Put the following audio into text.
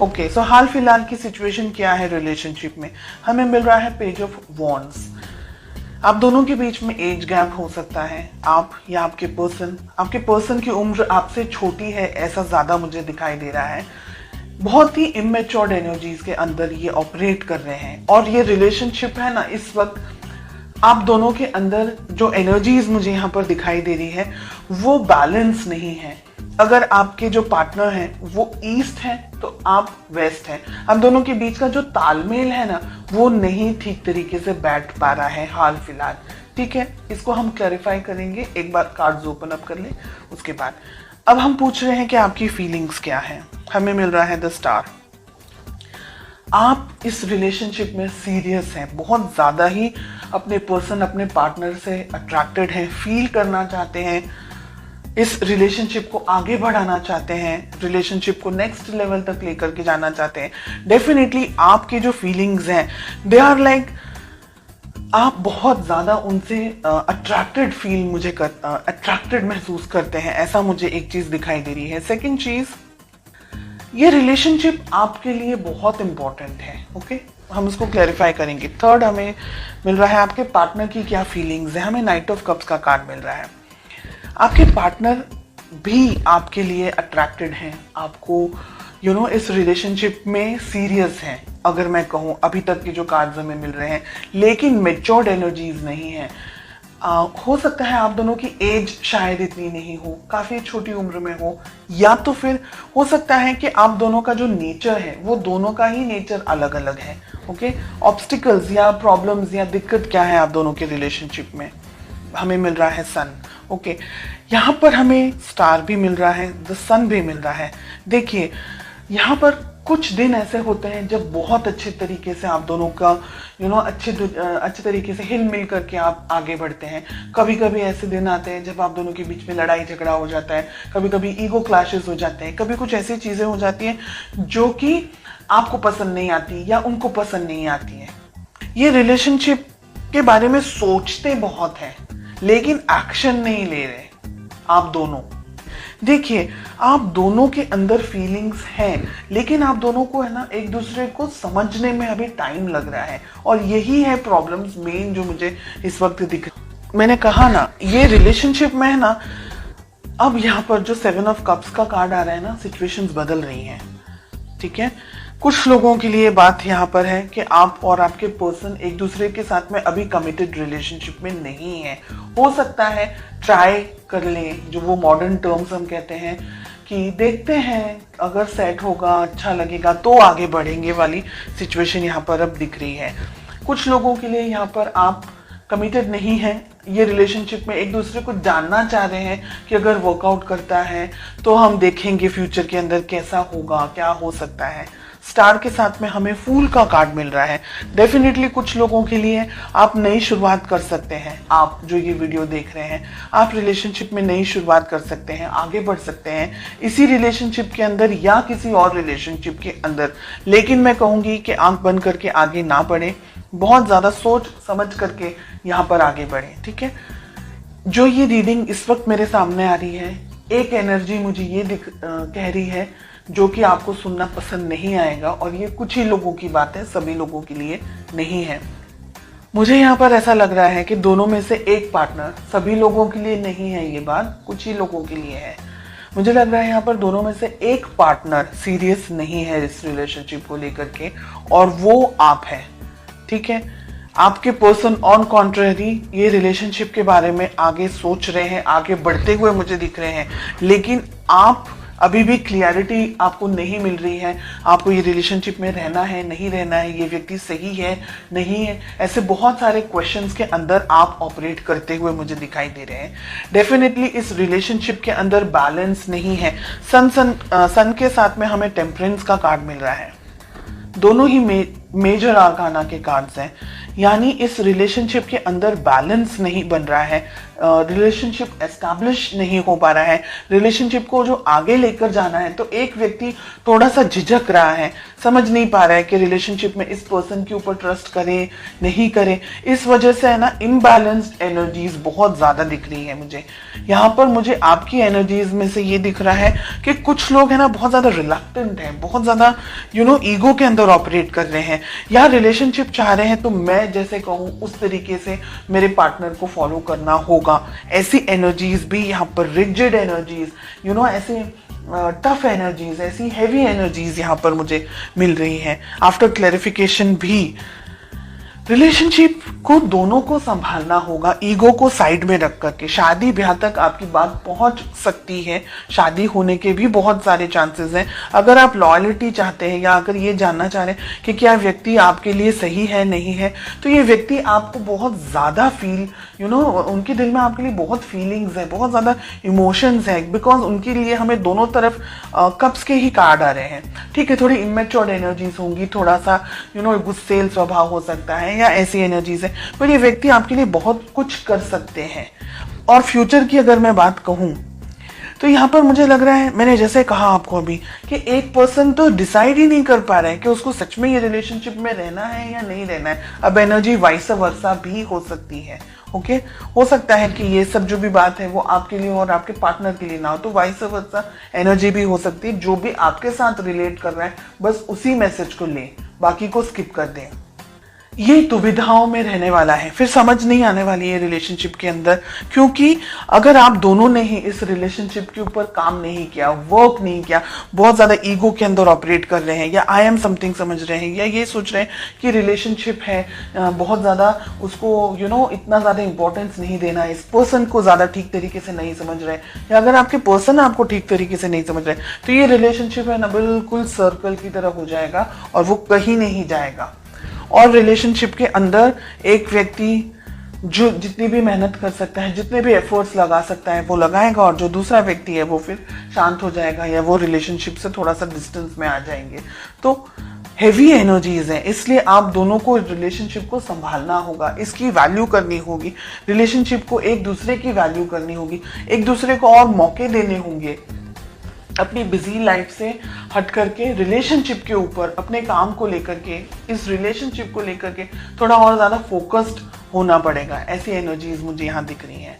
Okay, सो हाल फिलहाल की situation क्या है रिलेशनशिप में? हमें मिल रहा है पेज ऑफ वॉन्ड्स। आप दोनों के बीच में एज गैप हो सकता है, आप या आपके पर्सन की उम्र आपसे छोटी है, ऐसा ज्यादा मुझे दिखाई दे रहा है। बहुत ही इमेच्योर्ड एनर्जीज के अंदर ये ऑपरेट कर रहे हैं और ये रिलेशनशिप है ना, इस वक्त आप दोनों के अंदर जो एनर्जीज मुझे यहाँ पर दिखाई दे रही है वो बैलेंस नहीं है। अगर आपके जो पार्टनर हैं वो ईस्ट है तो आप वेस्ट हैं। हम दोनों के बीच का जो तालमेल है ना वो नहीं ठीक तरीके से बैठ पा रहा है हाल फिलहाल। ठीक है, इसको हम क्लैरिफाई करेंगे। एक बार कार्ड्स ओपन अप कर ले, उसके बाद अब हम पूछ रहे हैं कि आपकी फीलिंग्स क्या है। हमें मिल रहा है द स्टार। आप इस रिलेशनशिप में सीरियस हैं, बहुत ज्यादा ही अपने पर्सन, अपने पार्टनर से अट्रैक्टेड हैं, फील करना चाहते हैं, इस रिलेशनशिप को आगे बढ़ाना चाहते हैं, रिलेशनशिप को नेक्स्ट लेवल तक लेकर के जाना चाहते हैं। डेफिनेटली आपकी जो फीलिंग्स हैं दे आर लाइक, आप बहुत ज्यादा उनसे अट्रैक्टेड अट्रैक्टेड महसूस करते हैं, ऐसा मुझे एक चीज दिखाई दे रही है। सेकंड चीज, ये रिलेशनशिप आपके लिए बहुत इंपॉर्टेंट है। ओके, हम इसको क्लैरिफाई करेंगे। थर्ड, हमें मिल रहा है आपके पार्टनर की क्या फीलिंग्स है। हमें नाइट ऑफ कप्स का कार्ड मिल रहा है। आपके पार्टनर भी आपके लिए अट्रैक्टेड हैं, आपको इस रिलेशनशिप में सीरियस हैं। अगर मैं कहूँ अभी तक के जो कार्ड्स हमें मिल रहे हैं, लेकिन मेच्योर्ड एनर्जीज नहीं है। हो सकता है आप दोनों की एज शायद इतनी नहीं हो, काफी छोटी उम्र में हो, या तो फिर हो सकता है कि आप दोनों का जो नेचर है वो दोनों का ही नेचर अलग अलग है। ओके, ऑब्स्टिकल्स या प्रॉब्लम्स या दिक्कत क्या है आप दोनों के रिलेशनशिप में? हमें मिल रहा है सन। ओके, यहाँ पर हमें स्टार भी मिल रहा है, द सन भी मिल रहा है। देखिए, यहाँ पर कुछ दिन ऐसे होते हैं जब बहुत अच्छे तरीके से आप दोनों का अच्छे तरीके से हिल मिल करके आप आगे बढ़ते हैं। कभी कभी ऐसे दिन आते हैं जब आप दोनों के बीच में लड़ाई झगड़ा हो जाता है, कभी कभी ईगो क्लैशेस हो जाते हैं, कभी कुछ ऐसी चीजें हो जाती हैं जो कि आपको पसंद नहीं आती या उनको पसंद नहीं आती है। ये रिलेशनशिप के बारे में सोचते बहुत हैं लेकिन एक्शन नहीं ले रहे आप दोनों। देखिए, आप दोनों के अंदर फीलिंग्स हैं, लेकिन आप दोनों को है ना एक दूसरे को समझने में अभी टाइम लग रहा है, और यही है प्रॉब्लम्स मेन जो मुझे इस वक्त दिख। मैंने कहा ना, ये रिलेशनशिप में है ना, अब यहाँ पर जो 7 ऑफ कप्स का कार्ड आ रहा है ना, सिचुएशंस बदल रही हैं। ठीक है, कुछ लोगों के लिए बात यहाँ पर है कि आप और आपके पर्सन एक दूसरे के साथ में अभी कमिटेड रिलेशनशिप में नहीं है। हो सकता है ट्राई कर लें, जो वो मॉडर्न टर्म्स हम कहते हैं कि देखते हैं अगर सेट होगा, अच्छा लगेगा तो आगे बढ़ेंगे वाली सिचुएशन यहाँ पर अब दिख रही है। कुछ लोगों के लिए यहाँ पर आप कमिटेड नहीं है, ये रिलेशनशिप में एक दूसरे को जानना चाह रहे हैं कि अगर वर्कआउट करता है तो हम देखेंगे फ्यूचर के अंदर कैसा होगा, क्या हो सकता है। स्टार के साथ में हमें फूल का कार्ड मिल रहा है। डेफिनेटली कुछ लोगों के लिए आप नई शुरुआत कर सकते हैं। आप जो ये वीडियो देख रहे हैं, आप रिलेशनशिप में नई शुरुआत कर सकते हैं, आगे बढ़ सकते हैं इसी रिलेशनशिप के अंदर या किसी और रिलेशनशिप के अंदर। लेकिन मैं कहूंगी कि आंख बंद करके आगे ना बढ़े, बहुत ज्यादा सोच समझ करके यहाँ पर आगे बढ़े। ठीक है, जो ये रीडिंग इस वक्त मेरे सामने आ रही है, एक एनर्जी मुझे ये कह रही है जो कि आपको सुनना पसंद नहीं आएगा, और ये कुछ ही लोगों की बात है, सभी लोगों के लिए नहीं है। मुझे यहाँ पर ऐसा लग रहा है कि दोनों में से एक पार्टनर, सभी लोगों के लिए नहीं है ये बात, कुछ ही लोगों के लिए है। मुझे लग रहा है यहाँ पर दोनों में से एक पार्टनर सीरियस नहीं है इस रिलेशनशिप को लेकर के, और वो आप है। ठीक है, आपके पर्सन ऑन कॉन्ट्रेरी ये रिलेशनशिप के बारे में आगे सोच रहे हैं, आगे बढ़ते हुए मुझे दिख रहे हैं, लेकिन आप अभी भी क्लियरिटी आपको नहीं मिल रही है। आपको ये रिलेशनशिप में रहना है, नहीं रहना है, ये व्यक्ति सही है, नहीं है, ऐसे बहुत सारे क्वेश्चंस के अंदर आप ऑपरेट करते हुए मुझे दिखाई दे रहे हैं। डेफिनेटली इस रिलेशनशिप के अंदर बैलेंस नहीं है। सन के साथ में हमें टेम्परेंस का कार्ड मिल रहा है। दोनों ही मेजर आर्काना के कार्ड्स हैं, यानी इस रिलेशनशिप के अंदर बैलेंस नहीं बन रहा है। रिलेशनशिप एस्टैब्लिश नहीं हो पा रहा है, रिलेशनशिप को जो आगे लेकर जाना है, तो एक व्यक्ति थोड़ा सा झिझक रहा है, समझ नहीं पा रहा है कि रिलेशनशिप में इस पर्सन के ऊपर ट्रस्ट करे नहीं करे। इस वजह से है ना इम्बैलेंस्ड एनर्जीज बहुत ज्यादा दिख रही है मुझे यहाँ पर। मुझे आपकी एनर्जीज में से ये दिख रहा है कि कुछ लोग है ना बहुत ज्यादा रिलक्टेंट हैं, बहुत ज्यादा ईगो के अंदर ऑपरेट कर रहे हैं, या रिलेशनशिप चाह रहे हैं तो मैं जैसे कहूँ उस तरीके से मेरे पार्टनर को फॉलो करना होगा। ऐसी एनर्जीज भी यहाँ पर, रिजिड एनर्जीज, ऐसे टफ एनर्जीज, ऐसी हैवी एनर्जीज यहाँ पर मुझे मिल रही हैं। आफ्टर क्लैरिफिकेशन भी रिलेशनशिप को दोनों को संभालना होगा, ईगो को साइड में रख करके। शादी ब्याह तक आपकी बात पहुंच सकती है, शादी होने के भी बहुत सारे चांसेस हैं। अगर आप लॉयल्टी चाहते हैं या अगर ये जानना चाह रहे हैं कि क्या व्यक्ति आपके लिए सही है नहीं है, तो ये व्यक्ति आपको बहुत ज़्यादा उनके दिल में आपके लिए बहुत फीलिंग्स है, बहुत ज़्यादा इमोशंस है, बिकॉज उनके लिए हमें दोनों तरफ कप्स के ही कार्ड आ रहे हैं। ठीक है, थोड़ी इमेच्योर एनर्जीज होंगी, थोड़ा सा गुस्सेल स्वभाव हो सकता है या ऐसी एनर्जीज है, पर ये व्यक्ति आपके लिए बहुत कुछ कर सकते हैं। और फ्यूचर की अगर मैं बात कहूं तो यहाँ पर मुझे लग रहा है, मैंने जैसे कहा आपको अभी, कि एक पर्सन तो डिसाइड ही नहीं कर पा रहा है कि उसको सच में ये रिलेशनशिप में रहना है या नहीं रहना है। अब एनर्जी वाइस वर्सा भी हो सकती है। ओके, हो सकता है कि ये सब जो भी बात है वो आपके लिए और आपके पार्टनर के लिए ना हो, तो वाइस वर्सा एनर्जी भी हो सकती है। जो भी आपके साथ रिलेट कर रहा है बस उसी मैसेज को ले, बाकी को स्किप कर दें। ये दुविधाओं में रहने वाला है, फिर समझ नहीं आने वाली है रिलेशनशिप के अंदर, क्योंकि अगर आप दोनों ने ही इस रिलेशनशिप के ऊपर काम नहीं किया, वर्क नहीं किया, बहुत ज्यादा ईगो के अंदर ऑपरेट कर रहे हैं, या आई एम समथिंग समझ रहे हैं, या ये सोच रहे हैं कि रिलेशनशिप है, बहुत ज्यादा उसको इतना ज्यादा इंपॉर्टेंस नहीं देना, इस पर्सन को ज्यादा ठीक तरीके से नहीं समझ रहे, या अगर आपके पर्सन आपको ठीक तरीके से नहीं समझ रहे, तो ये रिलेशनशिप है ना बिल्कुल सर्कल की तरह हो जाएगा और वो कहीं नहीं जाएगा। और रिलेशनशिप के अंदर एक व्यक्ति जो जितनी भी मेहनत कर सकता है, जितने भी एफर्ट्स लगा सकता है वो लगाएगा, और जो दूसरा व्यक्ति है वो फिर शांत हो जाएगा या वो रिलेशनशिप से थोड़ा सा डिस्टेंस में आ जाएंगे। तो हेवी एनर्जीज हैं, इसलिए आप दोनों को रिलेशनशिप को संभालना होगा, इसकी वैल्यू करनी होगी, रिलेशनशिप को एक दूसरे की वैल्यू करनी होगी, एक दूसरे को और मौके देने होंगे। अपनी बिजी लाइफ से हट करके रिलेशनशिप के ऊपर, अपने काम को लेकर के, इस रिलेशनशिप को लेकर के थोड़ा और ज़्यादा फोकस्ड होना पड़ेगा। ऐसी एनर्जीज मुझे यहाँ दिख रही हैं।